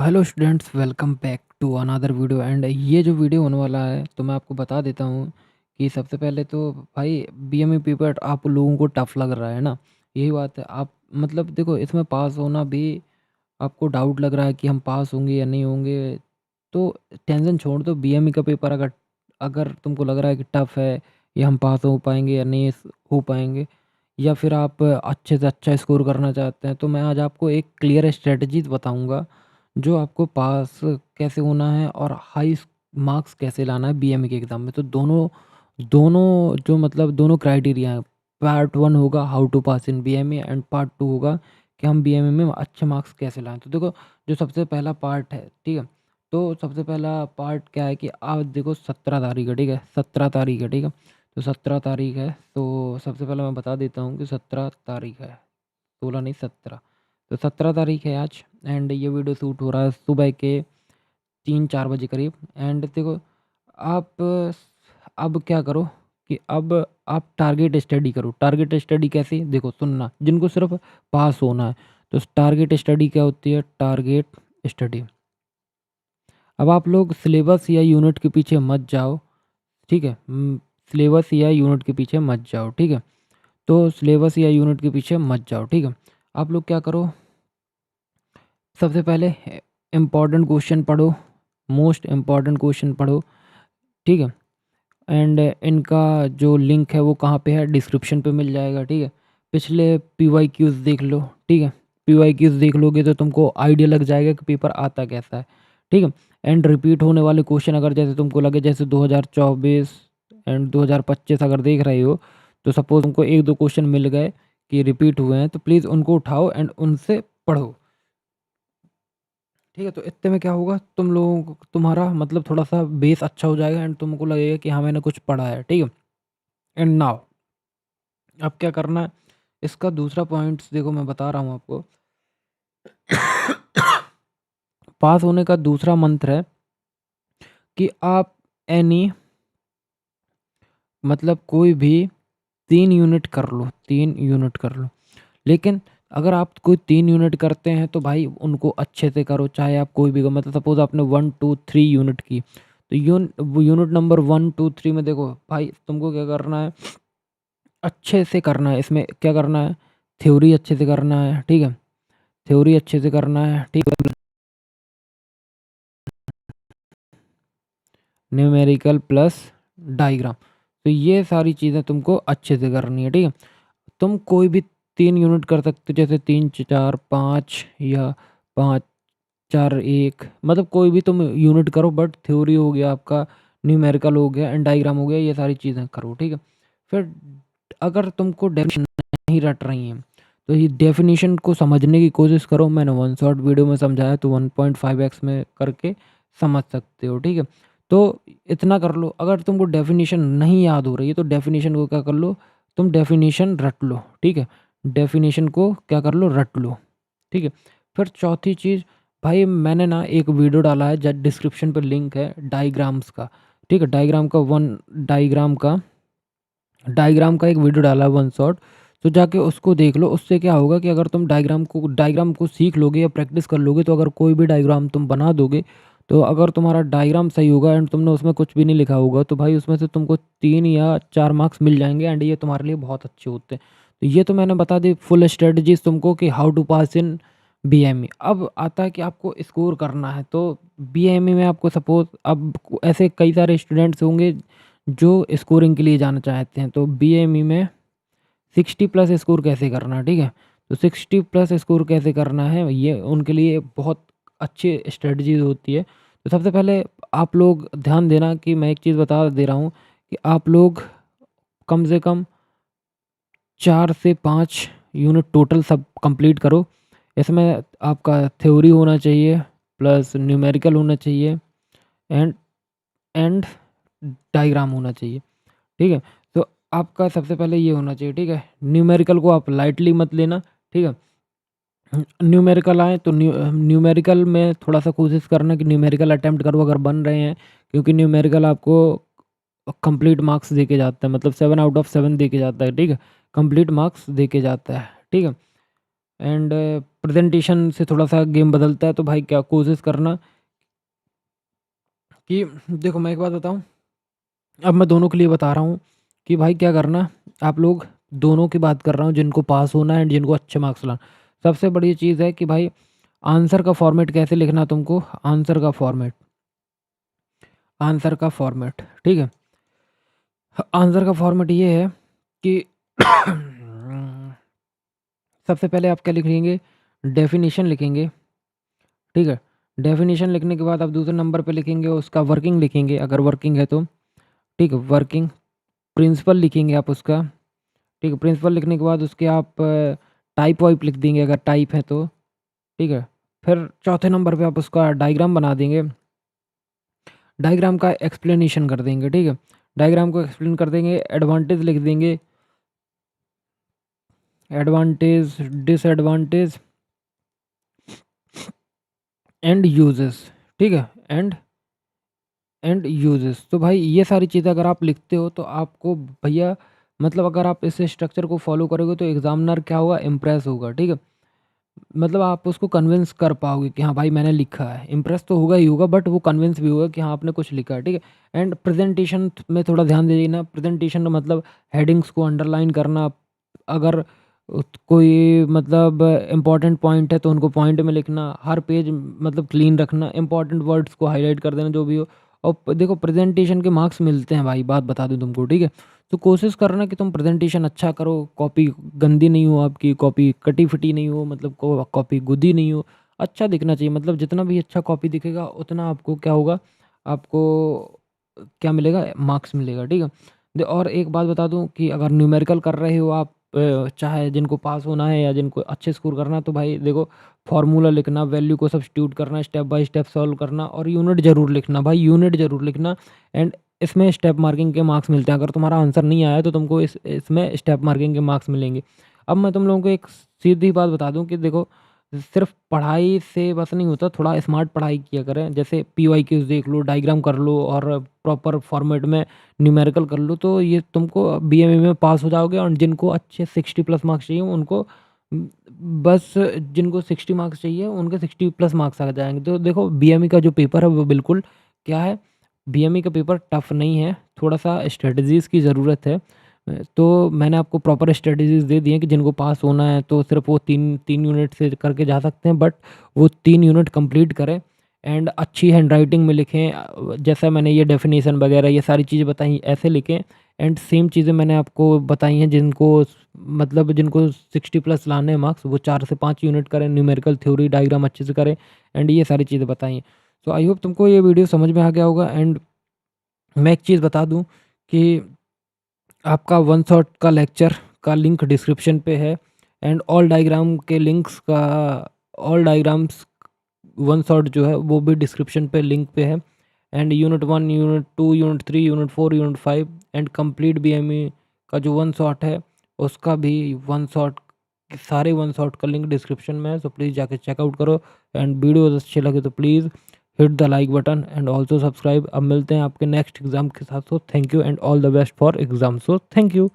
Hello students, welcome back to another video. And ये जो video होने वाला है तो मैं आपको बता देता हूँ कि सबसे पहले तो भाई बीएमई पेपर आप लोगों को टफ लग रहा है ना। यही बात है। आप मतलब देखो, इसमें पास होना भी आपको डाउट लग रहा है कि हम पास होंगे या नहीं होंगे, तो टेंशन छोड़ दो। बीएमई का पेपर अगर अगर तुमको लग रहा है कि टफ है या हम पास हो पाएंगे या नहीं हो पाएंगे, या फिर आप अच्छे से अच्छा स्कोर करना चाहते हैं, तो मैं आज आपको एक क्लियर स्ट्रेटजीज बताऊंगा जो आपको पास कैसे होना है और हाई मार्क्स कैसे लाना है बीएमई के एग्ज़ाम में। तो दोनों दोनों जो मतलब दोनों क्राइटेरिया हैं। पार्ट 1 होगा how to pass in BME and part 2 होगा कि हम बीएमई में अच्छे मार्क्स कैसे लाएँ। तो देखो, जो सबसे पहला पार्ट है, ठीक है? तो सबसे पहला पार्ट क्या है कि आप देखो 17 तारीख है, ठीक है? 17 तारीख है, ठीक है? तो 17 तारीख है, तो सबसे पहले मैं बता देता हूँ कि 17 तारीख है, 16 नहीं 17। तो 17 तारीख है आज। एंड ये वीडियो शूट हो रहा है सुबह के 3-4 बजे करीब। एंड देखो, आप अब क्या करो कि अब आप टारगेट स्टडी करो। टारगेट स्टडी कैसे? देखो, सुनना, जिनको सिर्फ पास होना है तो टारगेट स्टडी क्या होती है? टारगेट स्टडी, अब आप लोग सिलेबस या यूनिट के पीछे मत जाओ, ठीक है? सिलेबस या यूनिट के पीछे मत जाओ, ठीक है? तो सिलेबस या यूनिट के पीछे मत जाओ, ठीक है? आप लोग क्या करो, सबसे पहले इम्पॉर्टेंट क्वेश्चन पढ़ो, मोस्ट इम्पॉर्टेंट क्वेश्चन पढ़ो, ठीक है? एंड इनका जो लिंक है वो कहाँ पे है? डिस्क्रिप्शन पे मिल जाएगा, ठीक है? पिछले पीवाईक्यूज देख लो, ठीक है? पीवाईक्यूज देख लोगे तो तुमको आइडिया लग जाएगा कि पेपर आता कैसा है, ठीक है? एंड रिपीट होने वाले क्वेश्चन अगर जैसे तुमको लगे, जैसे 2024 एंड 2025 अगर देख रहे हो, तो सपोज तुमको एक दो क्वेश्चन मिल गए कि रिपीट हुए हैं, तो प्लीज़ उनको उठाओ एंड उनसे पढ़ो, ठीक है? तो इतने में क्या होगा, तुम लोगों को तुम्हारा मतलब थोड़ा-सा बेस अच्छा हो जाएगा एंड तुमको लगेगा कि हाँ, मैंने कुछ पढ़ा है, ठीक है? एंड नाउ अब क्या करना है, इसका दूसरा पॉइंट्स देखो मैं बता रहा हूँ आपको। पास होने का दूसरा मंत्र है कि आप एनी मतलब कोई भी 3 यूनिट कर लो, 3 यूनिट कर लो। लेकिन अगर आप कोई 3 यूनिट करते हैं तो भाई उनको अच्छे से करो, चाहे आप कोई भी मतलब सपोज़ आपने 1, 2, 3 यूनिट की, तो वो यूनिट नंबर 1, 2, 3 में देखो भाई तुमको क्या करना है, अच्छे से करना है। इसमें क्या करना है, थ्योरी अच्छे से करना है, ठीक है? थ्योरी अच्छे से करना है, ठीक है? न्यूमेरिकल प्लस डायग्राम, तो ये सारी चीज़ें तुमको अच्छे से करनी है, ठीक है? तुम कोई भी 3 यूनिट कर सकते हो, जैसे 3, 4, 5 या 5, 4, 1, मतलब कोई भी तुम यूनिट करो, बट थ्योरी हो गया आपका, न्यूमेरिकल हो गया एंड डायग्राम हो गया, ये सारी चीज़ें करो, ठीक है? फिर अगर तुमको डेफिनेशन नहीं रट रही हैं, तो ये डेफिनेशन को समझने की कोशिश करो। मैंने वन शॉट वीडियो में समझाया, तो 1.5x में करके समझ सकते हो, ठीक है? तो इतना कर लो। अगर तुमको डेफिनेशन नहीं याद हो रही है तो डेफिनेशन को क्या कर लो, तुम डेफिनेशन रट लो, ठीक है? डेफिनेशन को क्या कर लो, रट लो, ठीक है? फिर चौथी चीज़, भाई मैंने ना एक वीडियो डाला है, डिस्क्रिप्शन पर लिंक है डायग्राम्स का, ठीक है? डायग्राम का एक वीडियो डाला है वन शॉट, तो जाके उसको देख लो। उससे क्या होगा कि अगर तुम डायग्राम को सीख लोगे या प्रैक्टिस कर लोगे, तो अगर कोई भी डायग्राम तुम बना दोगे, तो अगर तुम्हारा डायग्राम सही होगा एंड तुमने उसमें कुछ भी नहीं लिखा होगा, तो भाई उसमें से तुमको 3 या 4 मार्क्स मिल जाएंगे एंड ये तुम्हारे लिए बहुत अच्छे होते हैं। तो ये तो मैंने बता दी फुल स्ट्रेटजीज तुमको कि how to pass in BME. अब आता है कि आपको स्कोर करना है, तो बीएमई में आपको सपोज अब ऐसे कई सारे स्टूडेंट्स होंगे जो स्कोरिंग के लिए जाना चाहते हैं, तो बीएमई में 60 प्लस स्कोर कैसे करना, ठीक है? तो 60 प्लस स्कोर कैसे करना है, ये उनके लिए बहुत अच्छी स्ट्रेटजीज होती है। तो सबसे पहले आप लोग ध्यान देना कि मैं एक चीज़ बता दे रहा हूँ कि आप लोग कम से कम 4 से 5 यूनिट टोटल सब कंप्लीट करो। इसमें आपका थ्योरी होना चाहिए, प्लस न्यूमेरिकल होना चाहिए एंड एंड डायग्राम होना चाहिए, ठीक है? तो आपका सबसे पहले ये होना चाहिए, ठीक है? न्यूमेरिकल को आप लाइटली मत लेना, ठीक है? न्यूमेरिकल आए तो न्यूमेरिकल में थोड़ा-सा कोशिश करना कि न्यूमेरिकल अटेम्प्ट करो अगर बन रहे हैं, क्योंकि न्यूमेरिकल आपको कंप्लीट मार्क्स देके जाता है, मतलब 7 आउट ऑफ 7 देके जाता है, ठीक है? कंप्लीट मार्क्स देके जाता है, ठीक है? एंड प्रेजेंटेशन से थोड़ा-सा गेम बदलता है, तो भाई क्या कोशिश करना कि देखो मैं एक बात बताऊँ, अब मैं दोनों के लिए बता रहा हूँ कि भाई क्या करना, आप लोग दोनों की बात कर रहा हूँ जिनको पास होना है एंड जिनको अच्छे मार्क्स लाना। सबसे बड़ी चीज़ है कि भाई आंसर का फॉर्मेट कैसे लिखना तुमको, आंसर का फॉर्मेट, ठीक है? आंसर का फॉर्मेट ये है कि सबसे पहले आप क्या लिखेंगे, डेफ़िनिशन लिखेंगे, ठीक है? डेफ़िनिशन लिखने के बाद आप दूसरे नंबर पे लिखेंगे उसका वर्किंग लिखेंगे, अगर वर्किंग है तो, ठीक है? वर्किंग, प्रिंसिपल लिखेंगे आप उसका, ठीक है? प्रिंसिपल लिखने के बाद उसके आप टाइप वाइप लिख देंगे अगर टाइप है तो, ठीक है? फिर चौथे नंबर पे आप उसका डायग्राम बना देंगे, डायग्राम का एक्सप्लेनेशन कर देंगे, ठीक है? डायग्राम को एक्सप्लेन कर देंगे, एडवांटेज लिख देंगे, एडवांटेज, डिसएडवांटेज एंड यूजेस, ठीक है? And uses. तो भाई ये सारी चीज़ें अगर आप लिखते हो तो आपको भैया मतलब अगर आप इस स्ट्रक्चर को फॉलो करोगे तो एग्जामिनर क्या होगा, इम्प्रेस होगा, ठीक है? मतलब आप उसको कन्विंस कर पाओगे कि हाँ भाई मैंने लिखा है, इम्प्रेस तो होगा ही होगा बट वो कन्विंस भी होगा कि हाँ आपने कुछ लिखा है, ठीक है? एंड प्रेजेंटेशन में थोड़ा ध्यान दीजिए ना, प्रेजेंटेशन का मतलब हेडिंग्स को अंडरलाइन करना, अगर कोई मतलब इम्पोर्टेंट पॉइंट है तो उनको पॉइंट में लिखना, हर पेज मतलब क्लीन रखना, इम्पोर्टेंट वर्ड्स को हाईलाइट कर देना जो भी हो। और देखो प्रेजेंटेशन के मार्क्स मिलते हैं भाई, बात बता दूं तुमको, ठीक है? तो कोशिश करना कि तुम प्रेजेंटेशन अच्छा करो, कॉपी गंदी नहीं हो आपकी, कॉपी कटी-फटी नहीं हो, मतलब कॉपी गुद्दी नहीं हो, अच्छा दिखना चाहिए। मतलब जितना भी अच्छा कॉपी दिखेगा उतना आपको क्या होगा, आपको क्या मिलेगा, मार्क्स मिलेगा, ठीक है? और एक बात बता दूँ कि अगर न्यूमेरिकल कर रहे हो आप, चाहे जिनको पास होना है या जिनको अच्छे स्कोर करना है, तो भाई देखो फ़ॉर्मूला लिखना, वैल्यू को सब्स्टिट्यूट करना, स्टेप बाय स्टेप सॉल्व करना और यूनिट ज़रूर लिखना भाई, यूनिट ज़रूर लिखना। एंड इसमें स्टेप मार्किंग के मार्क्स मिलते हैं। अगर तुम्हारा आंसर नहीं आया तो तुमको इसमें स्टेप मार्किंग के मार्क्स मिलेंगे। अब मैं तुम लोगों को एक सीधी बात बता दूँ कि देखो सिर्फ़ पढ़ाई से बस नहीं होता, थोड़ा स्मार्ट पढ़ाई किया करें। जैसे पीवाईक्यूज़ देख लो, डायग्राम कर लो और प्रॉपर फॉर्मेट में न्यूमेरिकल कर लो, तो ये तुमको बीएमए में पास हो जाओगे। और जिनको अच्छे 60 प्लस मार्क्स चाहिए उनको उम, बस जिनको 60 मार्क्स चाहिए उनके 60 प्लस मार्क्स आ जाएँगे। तो देखो बीएमए का जो पेपर है वो बिल्कुल क्या है, बीएमई का पेपर टफ़ नहीं है, थोड़ा-सा स्ट्रैटेजीज़ की ज़रूरत है। तो मैंने आपको प्रॉपर स्ट्रैटेजीज़ दे दी हैं कि जिनको पास होना है तो सिर्फ़ वो 3 यूनिट से करके जा सकते हैं, बट वो 3 यूनिट कंप्लीट करें एंड अच्छी हैंडराइटिंग में लिखें। जैसा मैंने ये डेफ़िनेशन वगैरह ये सारी चीज़ें बताई ऐसे लिखें। एंड सेम चीज़ें मैंने आपको बताई हैं जिनको मतलब जिनको 60 प्लस लाने हैं मार्क्स, वो 4 से 5 यूनिट करें, न्यूमेरिकल थ्योरी डायग्राम अच्छे से करें एंड ये सारी चीज़ें बताई हैं। सो आई होप तुमको ये वीडियो समझ में आ गया होगा। एंड मैं एक चीज़ बता दूँ कि आपका वन शॉट का लेक्चर का लिंक डिस्क्रिप्शन पे है एंड ऑल डायग्राम के लिंक्स का, ऑल डायग्राम्स वन शॉट जो है वो भी डिस्क्रिप्शन पे लिंक पे है। And unit 1, unit 2, unit 3, unit 4, unit 5 and complete BME का जो वन शॉट है उसका भी वन शॉट, सारे वन शॉट का लिंक डिस्क्रिप्शन में है। सो प्लीज़ जाके चेकआउट करो। एंड वीडियोज़ अच्छे लगे तो please hit the like button and also subscribe. अब मिलते हैं आपके नेक्स्ट एग्ज़ाम के साथ। So thank you and all the best for exam. So thank you.